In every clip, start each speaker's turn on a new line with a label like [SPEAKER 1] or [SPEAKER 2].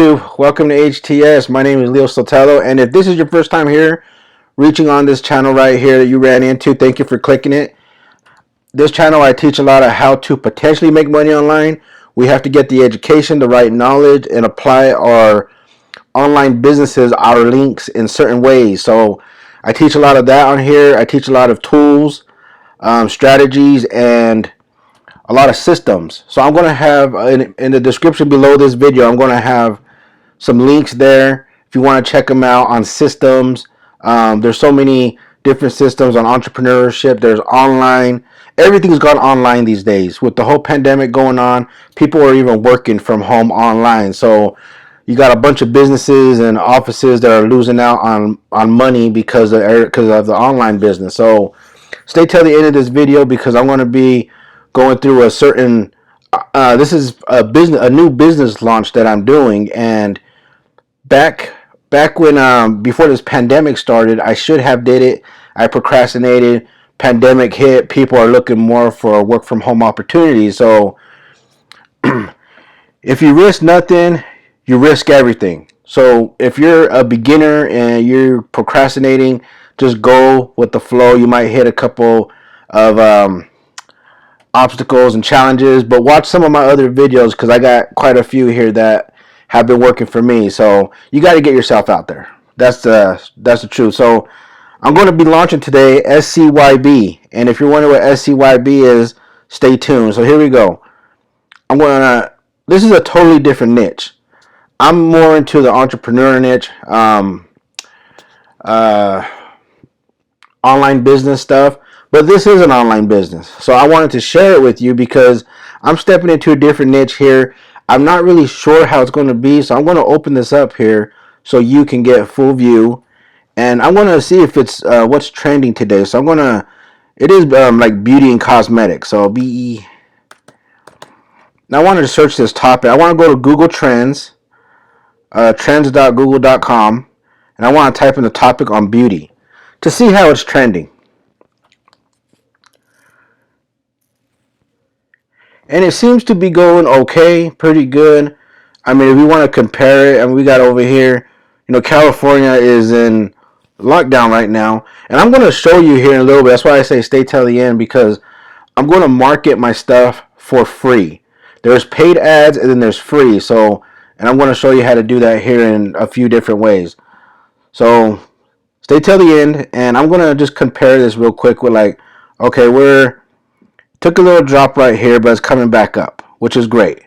[SPEAKER 1] Welcome to HTS. My name is Leo Sotelo, and if this is your first time here, reaching on this channel right here that you ran into, thank you for clicking it. This channel, I teach a lot of how to potentially make money online. We have to get the education, the right knowledge, and apply our online businesses, our links in certain ways. So I teach a lot of that on here. I teach a lot of tools, strategies, and a lot of systems. So I'm going to have in the description below this video, I'm going to have some links there if you want to check them out on systems. There's so many different systems on entrepreneurship. There's online. Everything's gone online these days. With the whole pandemic going on, people are even working from home online. So you got a bunch of businesses and offices that are losing out on money because of the online business. So stay till the end of this video because I'm going to be going through a certain this is a new business launch that I'm doing. And back when before this pandemic started, I should have did it. I procrastinated. Pandemic hit. People are looking more for work from home opportunities. So if you risk nothing, you risk everything. So if you're a beginner and you're procrastinating, just go with the flow. You might hit a couple of obstacles and challenges, but watch some of my other videos because I got quite a few here that have been working for me. So you got to get yourself out there. That's the truth. So I'm going to be launching today SCYB, and if you're wondering what SCYB is, stay tuned. So here we go. This is a totally different niche. I'm more into the entrepreneur niche, online business stuff, but this is an online business. So I wanted to share it with you because I'm stepping into a different niche here. I'm not really sure how it's going to be, so I'm going to open this up here so you can get a full view. And I'm going to see if it's what's trending today. So it is like beauty and cosmetics. So BE. Now I wanted to search this topic. I want to go to Google Trends, trends.google.com, and I want to type in the topic on beauty to see how it's trending. And it seems to be going okay, pretty good. I mean, if we want to compare it, and we got over here, California is in lockdown right now. And I'm going to show you here in a little bit. That's why I say stay till the end, because I'm going to market my stuff for free. There's paid ads and then there's free. And I'm going to show you how to do that here in a few different ways. So stay till the end, and I'm going to just compare this real quick with okay, took a little drop right here, but it's coming back up, which is great.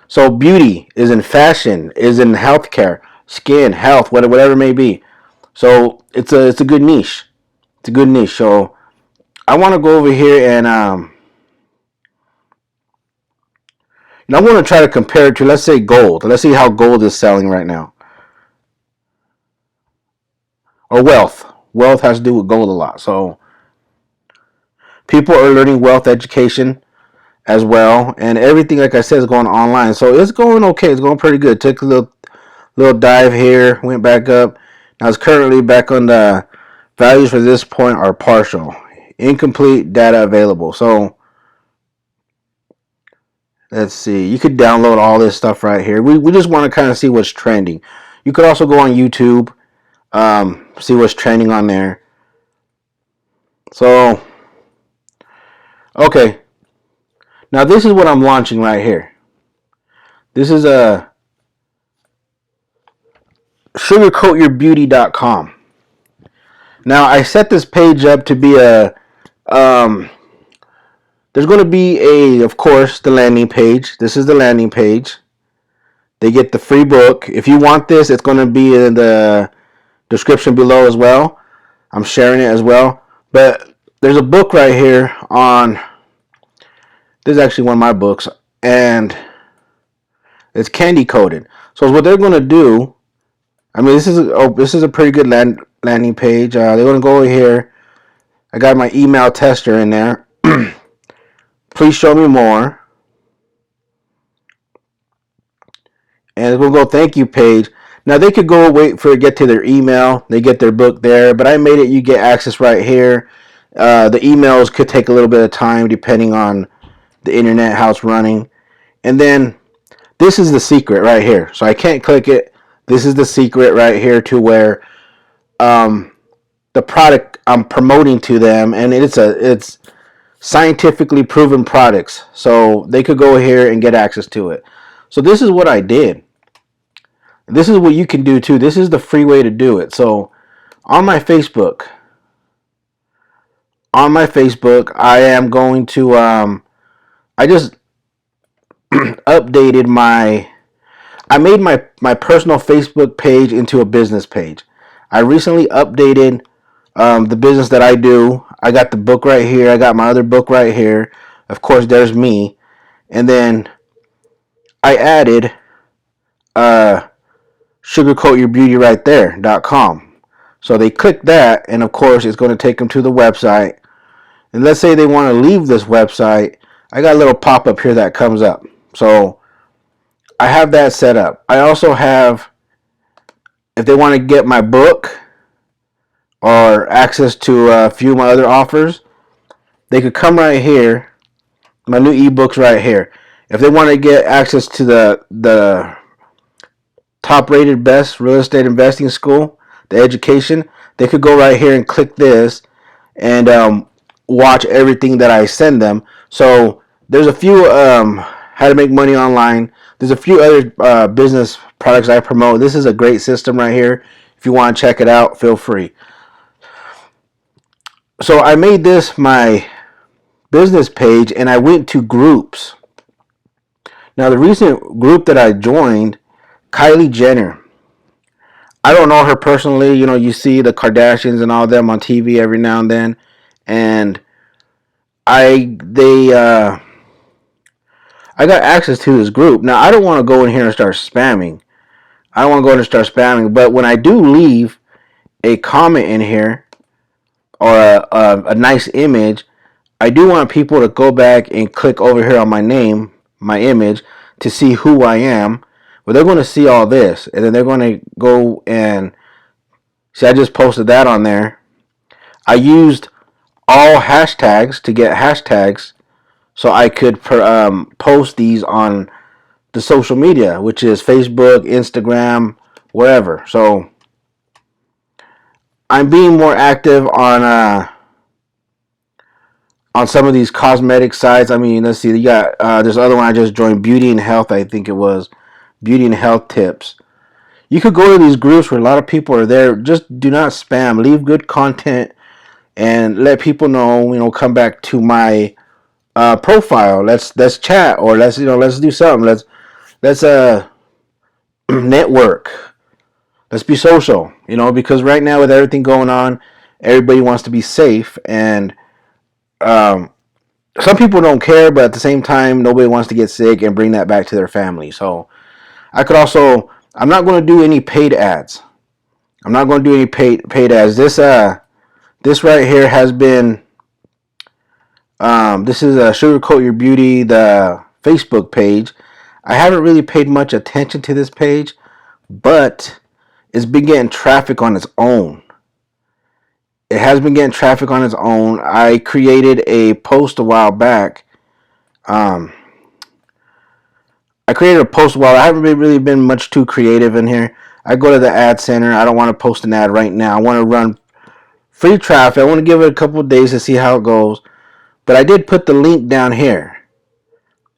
[SPEAKER 1] So beauty is in fashion, is in healthcare, skin, health, whatever it may be. So it's a good niche. It's a good niche. So I want to go over here and I'm going to try to compare it to, let's say, gold. Let's see how gold is selling right now. Or wealth. Wealth has to do with gold a lot. So people are learning wealth education as well, and everything, like I said, is going online. So it's going okay. It's going pretty good. Took a little dive here, went back up. Now it's currently back on the values for this point are partial, incomplete data available. So let's see. You could download all this stuff right here. We just want to kind of see what's trending. You could also go on YouTube, see what's trending on there. So okay. Now this is what I'm launching right here. This is a sugarcoatyourbeauty.com. Now I set this page up to be there's going to be of course, the landing page. This is the landing page. They get the free book. If you want this, it's going to be in the description below as well. I'm sharing it as well. But there's a book right here on, this is actually one of my books, and it's candy coated. So what they're going to do, I mean, this is a pretty good landing page. They're going to go over here. I got my email tester in there. Please show me more. And it's going to go thank you page. Now they could go wait for it, get to their email. They get their book there, but I made it. You get access right here. The emails could take a little bit of time depending on the internet, how it's running. And then this is the secret right here. So I can't click it. This is the secret right here to where the product I'm promoting to them, and it's scientifically proven products. So they could go here and get access to it. So this is what I did. This is what you can do too. This is the free way to do it. So on my Facebook, I am going to I just updated I made my personal Facebook page into a business page. I recently updated the business that I do. I got the book right here. I got my other book right here. Of course, there's me. And then I added sugarcoatyourbeauty right there.com. So they click that, and of course, it's going to take them to the website. And let's say they want to leave this website. I got a little pop-up here that comes up. So I have that set up. I also have, if they want to get my book or access to a few of my other offers, they could come right here. My new ebooks right here. If they want to get access to the top rated best real estate investing school, the education, they could go right here and click this and watch everything that I send them. So there's a few how to make money online. There's a few other business products I promote. This is a great system right here. If you want to check it out, feel free. So I made this my business page, and I went to groups. Now the recent group that I joined, Kylie Jenner. I don't know her personally. You know, you see the Kardashians and all them on TV every now and then, and I got access to this group. Now I don't want to go in here and start spamming. But when I do leave a comment in here or a nice image, I do want people to go back and click over here on my name, my image, to see who I am. Well, they're going to see all this, and then they're going to go and see. I just posted that on there. I used all hashtags to get hashtags so I could post these on the social media, which is Facebook, Instagram, wherever. So I'm being more active on some of these cosmetic sites. I mean, let's see. You got this other one I just joined, Beauty and Health. I think it was Beauty and Health Tips. You could go to these groups where a lot of people are there. Just do not spam. Leave good content and let people know. You know, come back to my profile. Let's chat, or let's do something. Let's network. Let's be social. You know, because right now with everything going on, everybody wants to be safe, and some people don't care, but at the same time, nobody wants to get sick and bring that back to their family. So I'm not going to do any paid ads. I'm not going to do any paid ads. This right here has been, this is Sugarcoat Your Beauty, the Facebook page. I haven't really paid much attention to this page, but it's been getting traffic on its own. It has been getting traffic on its own. I created a post a while back. I haven't really been much too creative in here. I go to the ad center. I don't want to post an ad right now. I want to run free traffic. I want to give it a couple of days to see how it goes. But I did put the link down here.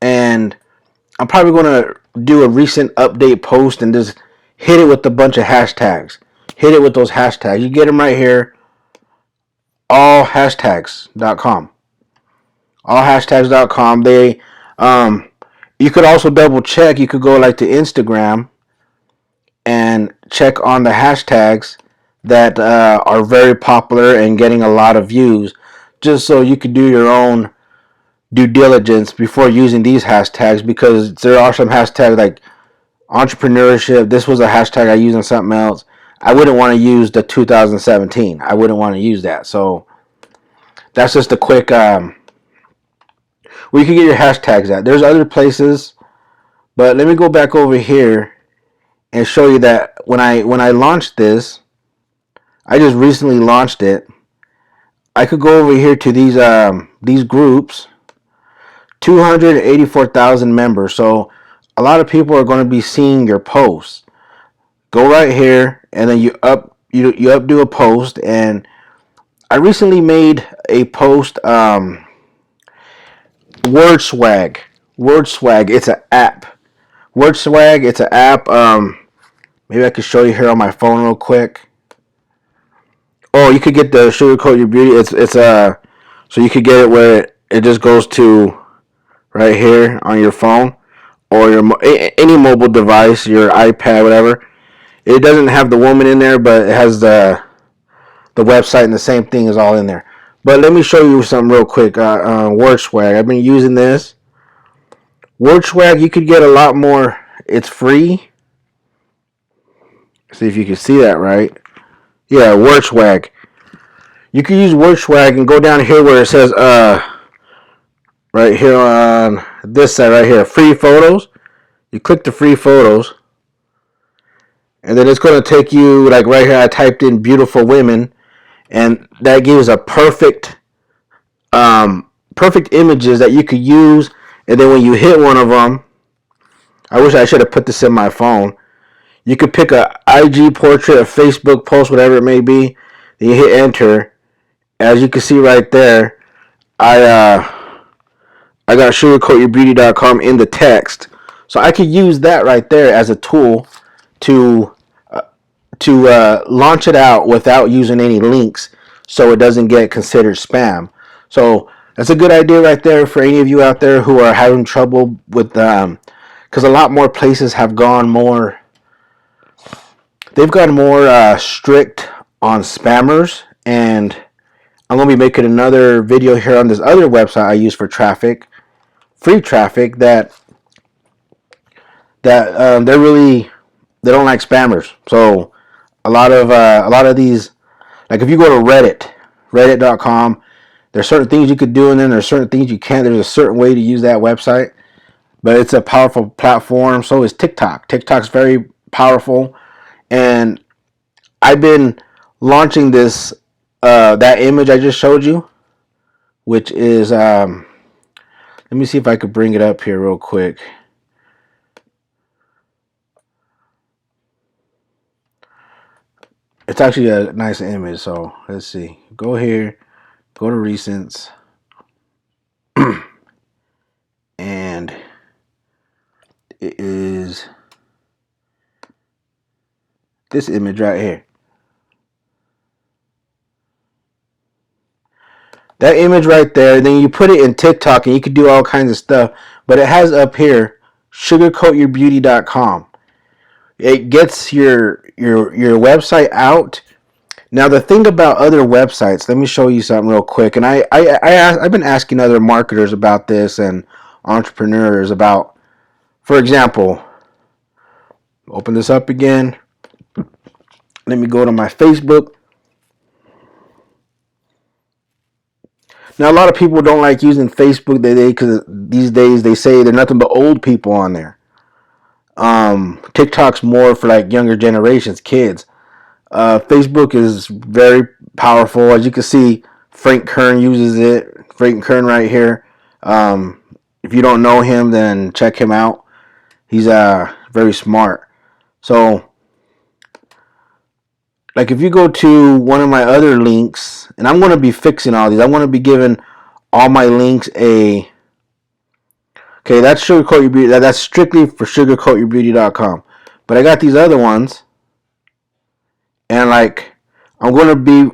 [SPEAKER 1] And I'm probably going to do a recent update post and just hit it with a bunch of hashtags. Hit it with those hashtags. You get them right here. Allhashtags.com. Allhashtags.com. You could also double check. You could go like to Instagram and check on the hashtags that are very popular and getting a lot of views, just so you could do your own due diligence before using these hashtags, because there are some hashtags like entrepreneurship. This was a hashtag I used on something else. I wouldn't want to use the 2017. I wouldn't want to use that. So that's just a quick where you can get your hashtags at. There's other places, but let me go back over here and show you that when I launched this, I just recently launched it. I could go over here to these groups, 284,000 members. So a lot of people are going to be seeing your posts. Go right here, and then you updo a post. And I recently made a post. Word Swag. Word Swag. It's an app. Word Swag. It's an app. Maybe I could show you here on my phone real quick. Oh, you could get the Sugarcoat Your Beauty. It's so you could get it where it just goes to right here on your phone or any mobile device, your iPad, whatever. It doesn't have the woman in there, but it has the website, and the same thing is all in there. But let me show you something real quick. Word Swag. I've been using this. Word Swag, you could get a lot more. It's free. See if you can see that right. Yeah, Word Swag. You can use Word Swag and go down here where it says right here on this side right here, free photos. You click the free photos, and then it's going to take you like right here. I typed in beautiful women, and that gives a perfect images that you could use. And then when you hit one of them, I wish I should have put this in my phone. You could pick a IG portrait, a Facebook post, whatever it may be. Then you hit enter. As you can see right there, I got sugarcoatyourbeauty.com in the text, so I could use that right there as a tool to launch it out without using any links, so it doesn't get considered spam. So that's a good idea right there for any of you out there who are having trouble with because a lot more places have gone more. They've gotten more strict on spammers, and I'm going to be making another video here on this other website I use for traffic, free traffic, that they don't like spammers. So a lot of these, like if you go to reddit.com, there's certain things you could do, and then there's certain things you can't. There's a certain way to use that website, but it's a powerful platform. So is TikTok. TikTok's very powerful, and I've been launching this that image I just showed you, which is let me see if I could bring it up here real quick. It's actually a nice image, so let's see. Go here, go to recents, and it is this image right here. That image right there, then you put it in TikTok and you can do all kinds of stuff, but it has up here sugarcoatyourbeauty.com. It gets your website out. Now the thing about other websites, let me show you something real quick. And I've been asking other marketers about this and entrepreneurs about, for example, open this up again. Let me go to my Facebook. Now a lot of people don't like using Facebook because these days they say they're nothing but old people on there. TikTok's more for like younger generations, kids. Facebook is very powerful. As you can see, Frank Kern uses it. Frank Kern right here. If you don't know him, then check him out. He's very smart. So, like if you go to one of my other links, and I'm going to be fixing all these. I'm going to be giving all my links a... Okay, that's Sugarcoat Your Beauty. That's strictly for sugarcoatyourbeauty.com. But I got these other ones. And like, I'm going to be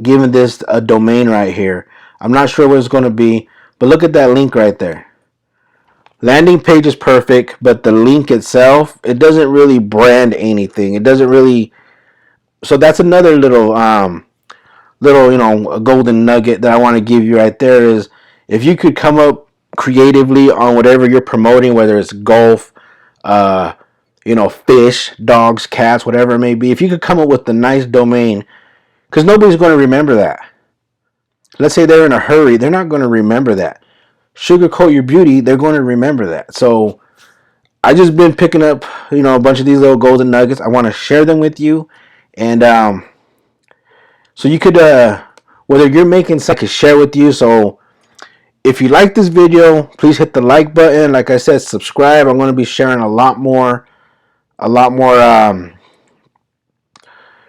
[SPEAKER 1] giving this a domain right here. I'm not sure what it's going to be. But look at that link right there. Landing page is perfect. But the link itself, it doesn't really brand anything. It doesn't really... So that's another little, a golden nugget that I want to give you right there is if you could come up creatively on whatever you're promoting, whether it's golf, fish, dogs, cats, whatever it may be. If you could come up with a nice domain, because nobody's going to remember that. Let's say they're in a hurry, they're not going to remember that. Sugarcoat Your Beauty, they're going to remember that. So I just been picking up, a bunch of these little golden nuggets. I want to share them with you, and so you could, whether you're making something, I could share with you. So If you like this video, please hit the like button. Like I said, subscribe. I'm going to be sharing a lot more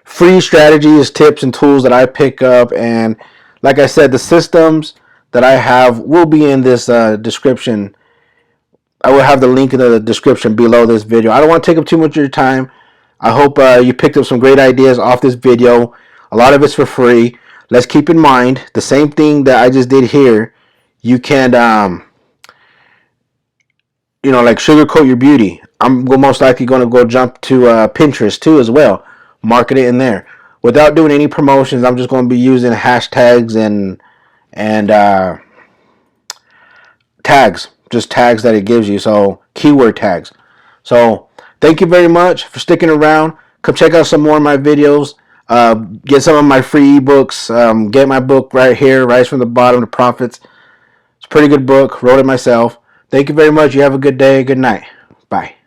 [SPEAKER 1] free strategies, tips, and tools that I pick up. And like I said, the systems that I have will be in this description. I will have the link in the description below this video. I don't want to take up too much of your time. I hope you picked up some great ideas off this video. A lot of it's for free. Let's keep in mind the same thing that I just did here. You can, like sugarcoat your beauty. I'm most likely going to go jump to Pinterest too as well. Market it in there. Without doing any promotions, I'm just going to be using hashtags and tags, just tags that it gives you. So keyword tags. So thank you very much for sticking around. Come check out some more of my videos. Get some of my free ebooks. Get my book right here, Rise from the Bottom to Profits. It's a pretty good book. Wrote it myself. Thank you very much. You have a good day. Good night. Bye.